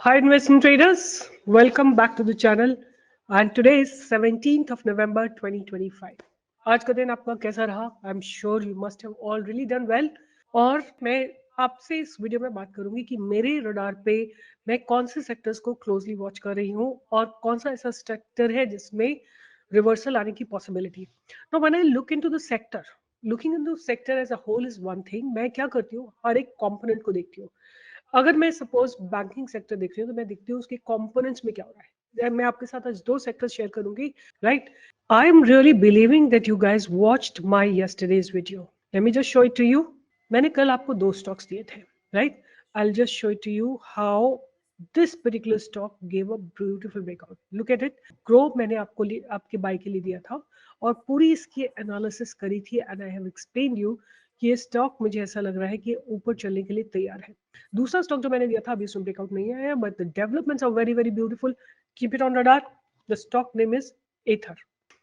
Hi, investing traders. Welcome back to the channel. And today is 17th of November 2025. आज का दिन आपका कैसा रहा? I'm sure you must have all really done well. और मैं आपसे इस वीडियो में बात करूंगी कि मेरे रडार पे मैं कौन से सेक्टर्स को क्लोजली वॉच कर रही हूँ और कौन सा ऐसा सेक्टर है जिसमें रिवर्सल आने की possibility. Now when I look into the sector, looking into sector as a whole is one thing. मैं क्या करती हूँ, हर एक कंपोनेंट को देखती हूँ. अगर मैं सपोज बैंकिंग सेक्टर देख रही हूँ तो मैं देखती हूँ उसके कंपोनेंट्स में क्या हो रहा है. मैं आपके साथ आज दो सेक्टर शेयर करूंगी. Right. I am really believing that you guys watched my yesterday's video. Let me just show it to you. मैंने कल आपको दो स्टॉक्स दिए थे. Right. I just show it to you how this particular stock gave a beautiful breakout. Look at it. Groww मैंने आपके bye के लिए दिया था और पूरी इसकी एनालिसिस करी थी and I have explain you कि ये स्टॉक मुझे ऐसा लग रहा है कि ऊपर चलने के लिए तैयार है. दूसरा स्टॉक जो मैंने दिया था अभी उसमें ब्रेकआउट नहीं आया but the developments are very very beautiful. Keep it on radar. The stock name is Ather.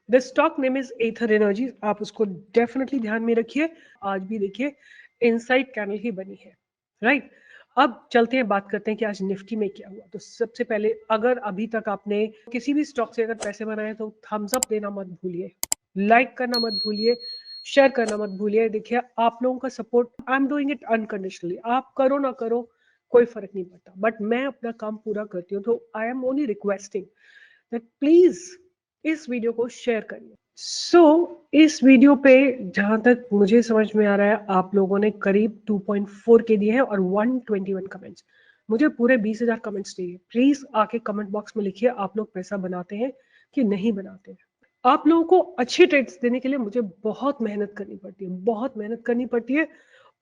The stock name is Ather Energy. आप उसको डेफिनेटली ध्यान में रखिए. आज भी देखिए इनसाइड कैंडल ही बनी है. राइट. अब चलते हैं, बात करते हैं कि आज निफ्टी में क्या हुआ. तो सबसे पहले अगर अभी तक आपने किसी भी स्टॉक से अगर पैसे बनाए तो थम्स अप देना मत भूलिए, लाइक करना मत भूलिए, शेयर करना मत भूलिए. देखिए आप लोगों का support, I am doing it unconditionally. आप करो ना करो कोई फर्क नहीं पड़ता बट मैं अपना काम पूरा करती हूँ. तो I am only requesting that please इस वीडियो को शेयर करिए. इस वीडियो पे जहां तक मुझे समझ में आ रहा है आप लोगों ने करीब 2.4 के दिए हैं और 121 कमेंट्स. मुझे पूरे 20,000 कमेंट्स चाहिए. प्लीज आके कमेंट बॉक्स में लिखिए आप लोग पैसा बनाते हैं कि नहीं बनाते हैं. आप लोगों को अच्छे ट्रेड्स देने के लिए मुझे बहुत मेहनत करनी पड़ती है, बहुत मेहनत करनी पड़ती है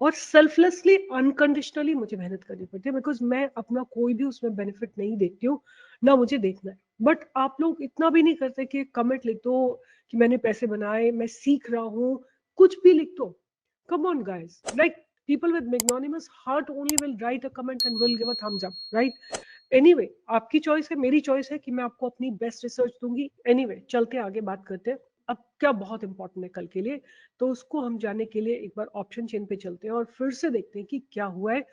और सेल्फलेसली अनकंडीशनली मुझे मेहनत करनी पड़ती है बिकॉज मैं अपना कोई भी उसमें बेनिफिट नहीं देखती हूँ, ना मुझे देखना है. बट आप लोग इतना भी नहीं करते कि कमेंट लिख दो कि मैंने पैसे बनाए, मैं सीख रहा हूँ. कुछ भी लिख दो. Come on, guys. Like people with magnanimous heart only will write a comment and will give a thumbs up, right? Anyway, आपकी चॉइस है, मेरी चॉइस है कि मैं आपको अपनी बेस्ट रिसर्च दूंगी. Anyway, चलते आगे बात करते हैं. अब क्या बहुत इंपॉर्टेंट है कल के लिए, तो उसको हम जानने के लिए एक बार ऑप्शन चेन पे चलते हैं और फिर से देखते हैं कि क्या हुआ है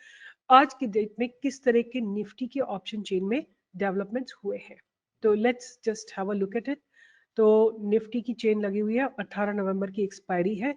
आज की डेट में, किस तरह के निफ्टी के ऑप्शन चेन में डेवलपमेंट्स हुए हैं. तो let's just have a look at it. तो निफ्टी की चेन लगी हुई है, 18 नवंबर की एक्सपायरी है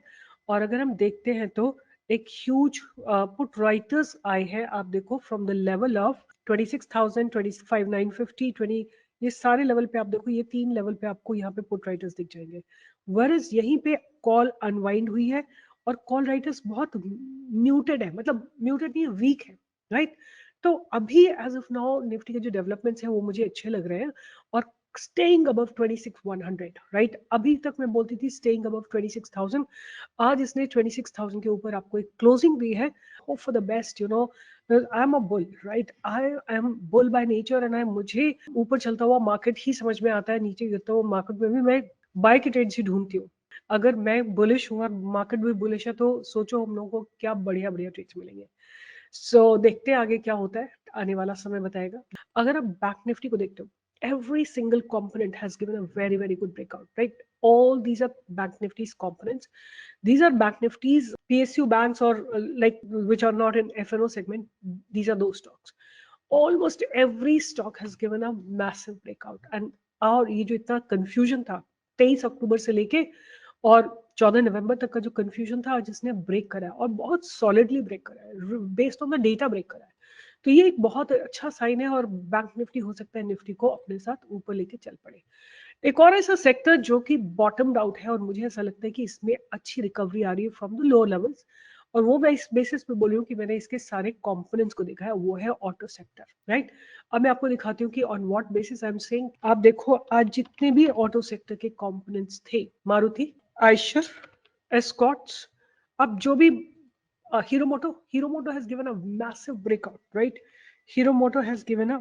और अगर हम देखते हैं तो एक ह्यूज पुट राइटर्स आए हैं. आप देखो फ्रॉम द लेवल ऑफ 26,000, 25,950, 20, ये सारे लेवल पे आप देखो, ये तीन लेवल पे आपको यहाँ पे पुट राइटर्स दिख जाएंगे. वर्स यहीं पे कॉल अनवाइंड हुई है और कॉल राइटर्स बहुत म्यूटेड है, मतलब म्यूटेड नहीं है, वीक है. राइट. तो अभी एज ऑफ नाउ निफ्टी के जो डेवलपमेंट्स हैं वो मुझे अच्छे लग रहे हैं और स्टेइंग अबव 26,100. राइट. अभी तक मैं बोलती थी स्टेइंग अबव 26,000. आज इसने 26,000 के ऊपर आपको एक क्लोजिंग दी है. Hope for the best. I am a bull. Right. I M bull by nature and I मुझे ऊपर चलता हुआ मार्केट ही समझ में आता है, नीचे गिरता हुआ मार्केट में भी मैं बाय की ट्रेड्स ही ढूंढती हूँ. अगर मैं बुलिश हूँ और मार्केट भी बुलिश है तो सोचो हम लोगों को क्या बढ़िया बढ़िया ट्रेड्स मिलेंगे. देखते हैं आगे क्या होता है, आने वाला समय बताएगा. अगर आप बैंक निफ्टी को देखते हो, every single component has given a very very good breakout, right? All these are bank nifty's components. These are bank nifty's PSU banks or like which are not in FNO segment. These are those stocks. Almost every stock has given a massive breakout. And और ये जो इतना confusion था 23 अक्टूबर से लेके और 14 नवंबर तक का जो कंफ्यूजन था, आज इसने ब्रेक करा है और बहुत सॉलिडली ब्रेक करा है, based on the data break करा है. तो ये एक बहुत अच्छा साइन है और बैंक निफ्टी हो सकता है निफ्टी को अपने साथ ऊपर लेके चल पड़े. एक और ऐसा सेक्टर जो कि बॉटम्ड आउट है और मुझे ऐसा लगता है कि इसमें अच्छी रिकवरी आ रही है फ्रॉम द लोअर लेवल्स, और वो मैं इस बेसिस पे बोली हूँ कि मैंने इसके सारे कंपोनेंट्स को देखा है, वो है ऑटो सेक्टर. राइट. अब मैं आपको दिखाती हूँ कि on what basis I am saying. आप देखो आज जितने भी ऑटो सेक्टर के कंपोनेंट्स थे, मारुति, आयशर, एस्कॉर्ट्स, अब जो भी Hero Moto has given a massive breakout, right? Hero Moto has given a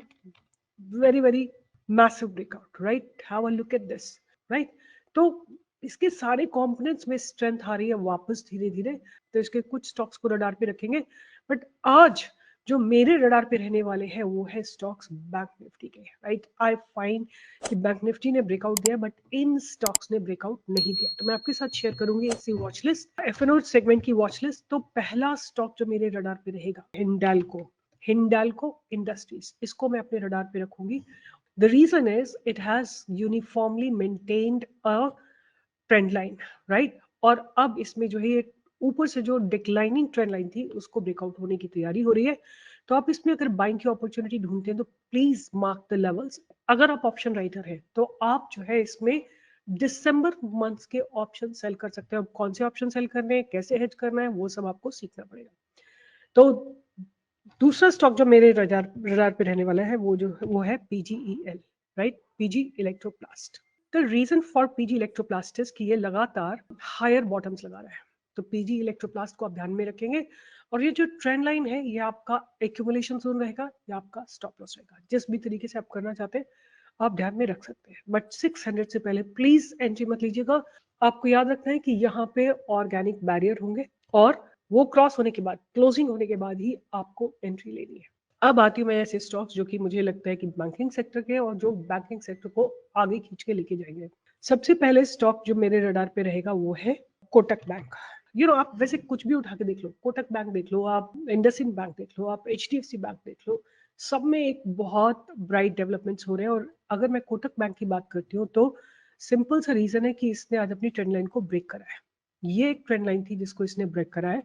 very very massive breakout, right? Have a look at this, right? तो इसके सारे कंपोनेंट्स में स्ट्रेंथ आ रही है वापस धीरे धीरे. तो इसके कुछ स्टॉक्स को रडार पे रखेंगे बट आज जो मेरे रडार पे रहने वाले हैं वो है स्टॉक्स बैंक निफ्टी के. राइट. आई फाइंड कि बैंक निफ्टी ने ब्रेकआउट दिया बट इन स्टॉक्स ने ब्रेकआउट नहीं दिया. तो मैं आपके साथ शेयर करूंगी इसी वॉच लिस्ट, एफएनओ सेगमेंट की वॉच लिस्ट. तो पहला स्टॉक जो मेरे रडार पे रहेगा हिंडाल्को. हिंडाल्को इंडस्ट्रीज, इसको मैं अपने रडार पे रखूंगी। The reason is it has uniformly maintained a trend line, right. और अब इसमें जो है ये ऊपर से जो डिक्लाइनिंग ट्रेंड लाइन थी उसको ब्रेकआउट होने की तैयारी हो रही है। तो आप इसमें अगर बाइंग की अपॉर्चुनिटी ढूंढते हैं तो प्लीज मार्क द लेवल्स। अगर आप ऑप्शन राइटर हैं तो आप जो है इसमें दिसंबर मंथ के ऑप्शन सेल कर सकते हैं। अब कौन से ऑप्शन सेल करने हैं, कैसे हेज करना है, वो सब आपको सीखना पड़ेगा। तो दूसरा स्टॉक जो मेरे रडार पे रहने वाला है वो है PGEL, right, PG electroplast. The reason for PG electroplast is कि ये लगातार हायर बॉटम्स लगा रहा है। तो पीजी इलेक्ट्रोप्लास्ट को आप ध्यान में रखेंगे। और ये जो ट्रेंड लाइन है ये आपका एक्यूमुलेशन जोन रहेगा या आपका स्टॉप लॉस रहेगा, जिस भी तरीके से आप करना चाहते हैं आप ध्यान में रख सकते हैं। बट 600 से पहले प्लीज एंट्री मत लीजिएगा। आपको याद रखना है कि यहाँ पे ऑर्गेनिक बैरियर होंगे और वो क्रॉस होने के बाद, क्लोजिंग होने के बाद ही आपको एंट्री लेनी है। अब आती हूँ मैं ऐसे स्टॉक्स जो कि मुझे लगता है कि बैंकिंग सेक्टर के और जो बैंकिंग सेक्टर को आगे खींच के लेके जाएंगे। सबसे पहले स्टॉक जो मेरे रडार पे रहेगा वो है कोटक बैंक। आप वैसे कुछ भी उठा के देख लो, कोटक बैंक देख लो, आप इंडसइंड बैंक देख लो, आप एचडीएफसी बैंक देख लो, सब में एक बहुत ब्राइट डेवलपमेंट्स हो रहे हैं। और अगर मैं कोटक बैंक की बात करती हूँ तो सिंपल सा रीजन है कि इसने आज अपनी ट्रेंड लाइन को ब्रेक करा है। ये एक ट्रेंड लाइन थी जिसको इसने ब्रेक करा है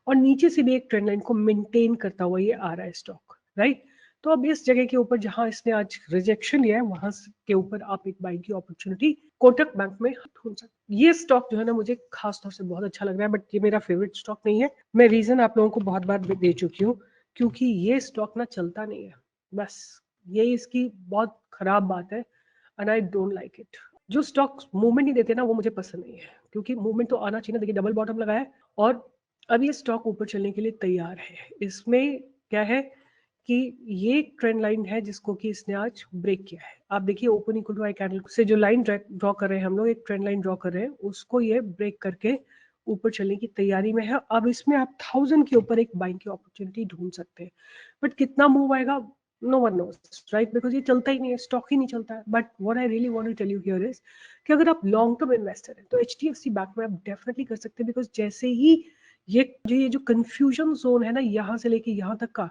और नीचे से भी एक ट्रेंड लाइन को मेंटेन करता हुआ ये आ रहा है स्टॉक, राइट। तो अब इस जगह के ऊपर जहां इसने आज रिजेक्शन लिया है वहां के ऊपर आप एक बाइंग की अपॉर्चुनिटी कोटक बैंक में ढूंढ सकते। ये स्टॉक जो है ना मुझे खास तौर से बहुत अच्छा लग रहा है, बट ये मेरा फेवरेट स्टॉक नहीं है। मैं रीजन आप लोगों को बहुत बार दे चुकी हूँ, क्योंकि ये स्टॉक ना चलता नहीं है, बस ये इसकी बहुत खराब बात है। And I don't like it. जो स्टॉक मूवमेंट नहीं देते ना वो मुझे पसंद नहीं है, क्योंकि मूवमेंट तो आना चाहिए ना। देखिए डबल बॉटम लगा है और अब ये स्टॉक ऊपर चलने के लिए तैयार है। इसमें क्या है कि ये ट्रेंड लाइन है जिसको कि इसने आज ब्रेक किया है। आप देखिए open equal to high candle से जो लाइन ड्रॉ कर रहे हैं हम लोग, एक ट्रेंड लाइन ड्रॉ कर रहे हैं, उसको ये ब्रेक करके ऊपर चलने की तैयारी में है। अब इसमें आप 1000 के ऊपर एक बाइंग की अपॉर्चुनिटी ढूंढ सकते हैं, बट कितना मूव आएगा no one knows, right, because ये चलता ही नहीं है, स्टॉक ही नहीं चलता है। But what I really want to tell you here is कि अगर आप लॉन्ग टर्म इन्वेस्टर हैं तो एचडीएफसी बैंक में आप डेफिनेटली कर सकते हैं। बिकॉज जैसे ही ये जो कंफ्यूजन जोन है ना यहाँ से लेके यहाँ तक का,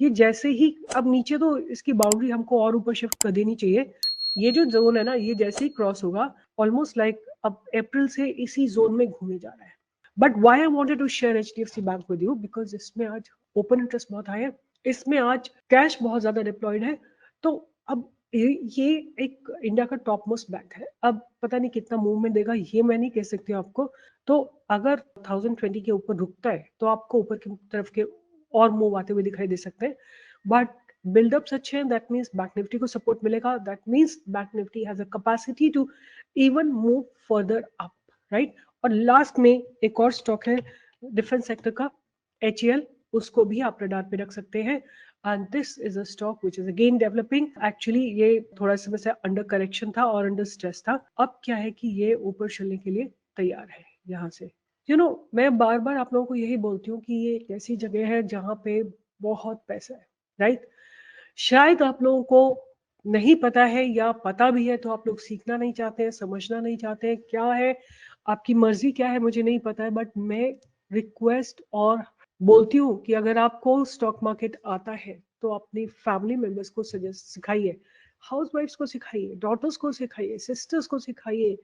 ये जैसे ही अब नीचे तो इसकी बाउंड्री हमको और ऊपर शिफ्ट कर देनी चाहिए। ये जो जोन है ना ये जैसे ही क्रॉस होगा ऑलमोस्ट लाइक अब अप्रैल से इसी जोन में घूमे जा रहा है। But why I wanted to share HDFC Bank with you, because इसमें आज ओपन इंटरेस्ट बहुत हाई है, इसमें आज कैश बहुत ज्यादा डिप्लॉयड है। तो अब ये एक इंडिया का टॉप मोस्ट बैंक है। अब पता नहीं कितना मूवमेंट देगा ये मैं नहीं कह सकती हूँ आपको। तो अगर 1020 के ऊपर रुकता है तो आपको ऊपर की तरफ के और मूव आते हुए दिखाई दे सकते हैं। बट बिल्डअप्स अच्छे हैं, दैट मीन्स बैंक निफ्टी को सपोर्ट मिलेगा, that means Bank Nifty has a capacity to even move further up, right. और लास्ट में एक और स्टॉक है डिफेंस सेक्टर का, एचएल, उसको भी आप रडार पे रख सकते हैं। And this is a stock which is again developing. Actually ये थोड़ा समय से अंडर करेक्शन था और अंडर स्ट्रेस था, अब क्या है कि ये ऊपर चलने के लिए तैयार है यहाँ से। मैं बार बार आप लोगों को यही बोलती हूँ कि ये एक ऐसी जगह है जहाँ पे बहुत पैसा है, राइट। शायद आप लोगों को नहीं पता है या पता भी है तो आप लोग सीखना नहीं चाहते हैं, समझना नहीं चाहते हैं, क्या है आपकी मर्जी क्या है मुझे नहीं पता है। बट मैं रिक्वेस्ट और बोलती हूँ कि अगर आपको स्टॉक मार्केट आता है तो अपनी फैमिली मेंबर्स को सजेस्ट सिखाइए, हाउस वाइफ्स को सिखाइए, डॉटर्स को सिखाइए, सिस्टर्स को सिखाइए,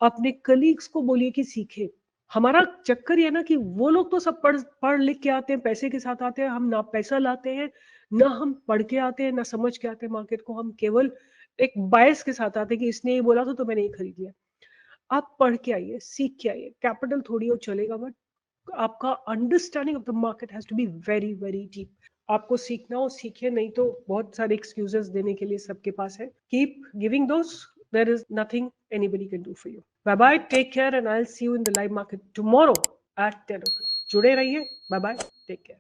अपने कलीग्स को बोलिए कि सीखे। हमारा चक्कर ये है ना कि वो लोग तो सब पढ़ पढ़ लिख के आते हैं, पैसे के साथ आते हैं, हम ना पैसा लाते हैं, ना हम पढ़ के आते हैं, ना समझ के आते हैं मार्केट को। हम केवल एक बायस के साथ आते हैं कि इसने ये बोला था तो मैंने ये खरीद लिया। आप पढ़ के आइए, सीख के आइए, कैपिटल थोड़ी हो चलेगा, बट आपका understanding of the market has to be very very deep. आपको सीखना हो सीखिए, नहीं तो बहुत सारे एक्सक्यूजेस देने के लिए सबके पास है। Keep giving those, there is nothing anybody can do for you. Bye bye, take care and I will see you in the live market tomorrow at 10 o'clock। जुड़े रहिए, बाय बाय, टेक केयर।